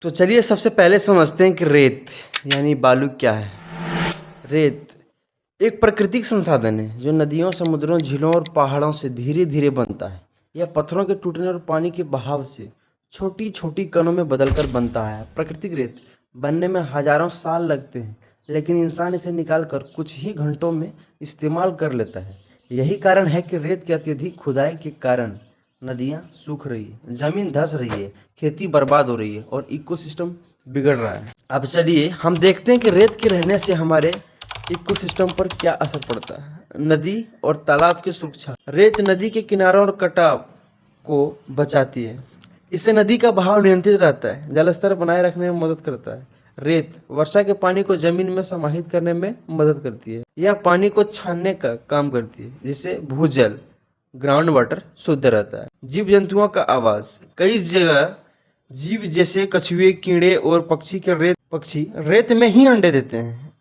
तो चलिए सबसे पहले समझते हैं कि रेत यानी बालू क्या है। रेत एक प्राकृतिक संसाधन है जो नदियों, समुद्रों, झीलों और पहाड़ों से धीरे धीरे बनता है। यह पत्थरों के टूटने और पानी के बहाव से छोटी छोटी कणों में बदलकर बनता है। प्राकृतिक रेत बनने में हजारों साल लगते हैं, लेकिन इंसान इसे निकालकर कुछ ही घंटों में इस्तेमाल कर लेता है। यही कारण है कि रेत की अत्यधिक खुदाई के कारण नदियाँ सूख रही है, जमीन धंस रही है, खेती बर्बाद हो रही है और इकोसिस्टम बिगड़ रहा है। अब चलिए हम देखते हैं कि रेत के रहने से हमारे इकोसिस्टम पर क्या असर पड़ता है। नदी और तालाब की सुरक्षा। रेत नदी के किनारों और कटाव को बचाती है। इससे नदी का बहाव नियंत्रित रहता है, जलस्तर बनाए रखने में मदद करता है। रेत वर्षा के पानी को जमीन में समाहित करने में मदद करती है। यह पानी को छानने का काम करती है, जिससे भूजल ग्राउंड वाटर शुद्ध रहता है। जीव जंतुओं का आवास। कई जगह जीव जैसे कछुए, कीड़े और पक्षी रेत में ही अंडे देते हैं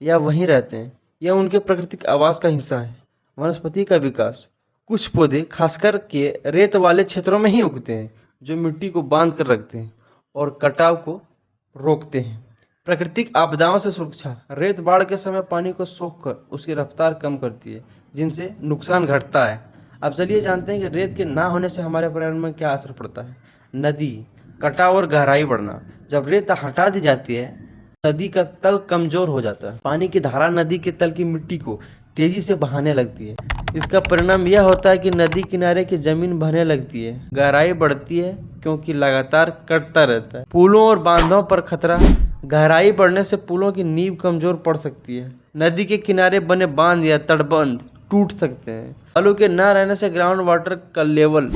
या वहीं रहते हैं। यह उनके प्राकृतिक आवास का हिस्सा है। वनस्पति का विकास। कुछ पौधे खासकर के रेत वाले क्षेत्रों में ही उगते हैं, जो मिट्टी को बांध कर रखते हैं और कटाव को रोकते हैं। प्राकृतिक आपदाओं से सुरक्षा। रेत बाढ़ के समय पानी को सोखकर उसकी रफ्तार कम करती है, जिनसे नुकसान घटता है। अब चलिए जानते हैं कि रेत के ना होने से हमारे पर्यावरण में क्या असर पड़ता है। नदी कटाव और गहराई बढ़ना। जब रेत हटा दी जाती है, नदी का तल कमजोर हो जाता है। पानी की धारा नदी के तल की मिट्टी को तेजी से बहाने लगती है। इसका परिणाम यह होता है कि नदी किनारे की जमीन बहने लगती है, गहराई बढ़ती है क्योंकि लगातार कटता रहता है। पुलों और बांधों पर खतरा। गहराई बढ़ने से पुलों की नींव कमजोर पड़ सकती है। नदी के किनारे बने बांध या तटबंध टूट सकते हैं। बालू के न रहने से ग्राउंड वाटर का लेवल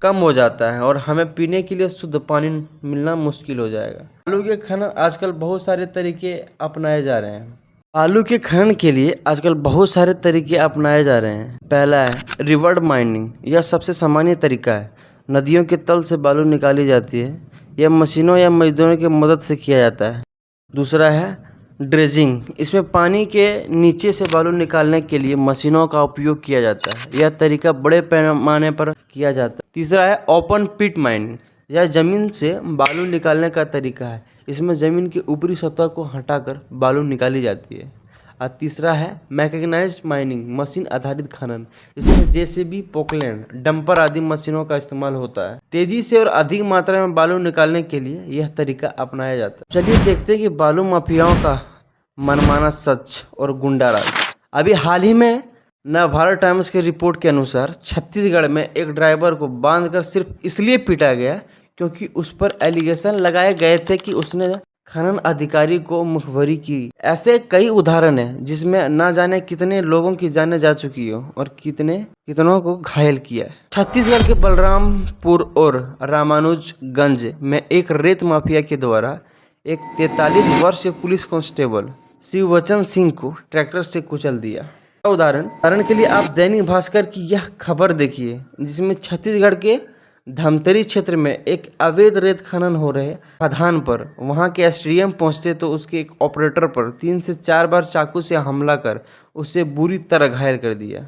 कम हो जाता है और हमें पीने के लिए शुद्ध पानी मिलना मुश्किल हो जाएगा। बालू के खनन आजकल बहुत सारे तरीके अपनाए जा रहे हैं। बालू के खनन के लिए आजकल बहुत सारे तरीके अपनाए जा रहे हैं। पहला है रिवर्स माइनिंग। यह सबसे सामान्य तरीका है। नदियों के तल से बालू निकाली जाती है। यह मशीनों या मजदूरों की मदद से किया जाता है। दूसरा है ड्रेजिंग। इसमें पानी के नीचे से बालू निकालने के लिए मशीनों का उपयोग किया जाता है। यह तरीका बड़े पैमाने पर किया जाता है। तीसरा है ओपन पिट माइनिंग। यह जमीन से बालू निकालने का तरीका है। इसमें जमीन की ऊपरी सतह को हटाकर बालू निकाली जाती है। और तीसरा है मैकेनाइज्ड माइनिंग, मशीन आधारित खनन। इसमें जेसीबी, पोकलैंड, डंपर आदि मशीनों का इस्तेमाल होता है। तेजी से और अधिक मात्रा में बालू निकालने के लिए यह तरीका अपनाया जाता है। चलिए देखते हैं कि बालू माफियाओं का मनमाना सच और गुंडा राज। अभी हाल ही में नवभारत टाइम्स की रिपोर्ट के अनुसार छत्तीसगढ़ में एक ड्राइवर को बांधकर सिर्फ इसलिए पीटा गया क्योंकि उस पर एलिगेशन लगाए गए थे कि उसने खनन अधिकारी को मुखबरी की। ऐसे कई उदाहरण हैं जिसमें न जाने कितने लोगों की जानें जा चुकी हो और कितनों को घायल किया है। छत्तीसगढ़ के बलरामपुर और रामानुजगंज में एक रेत माफिया के द्वारा एक 43 वर्षीय पुलिस कांस्टेबल शिववचन सिंह को ट्रैक्टर से कुचल दिया। उदाहरण के लिए आप दैनिक भास्कर की यह खबर देखिए, जिसमें छत्तीसगढ़ के धमतरी क्षेत्र में एक अवैध रेत खनन हो रहे खदान पर वहां के एसडीएम पहुंचते तो उसके एक ऑपरेटर पर 3 से 4 बार चाकू से हमला कर उसे बुरी तरह घायल कर दिया।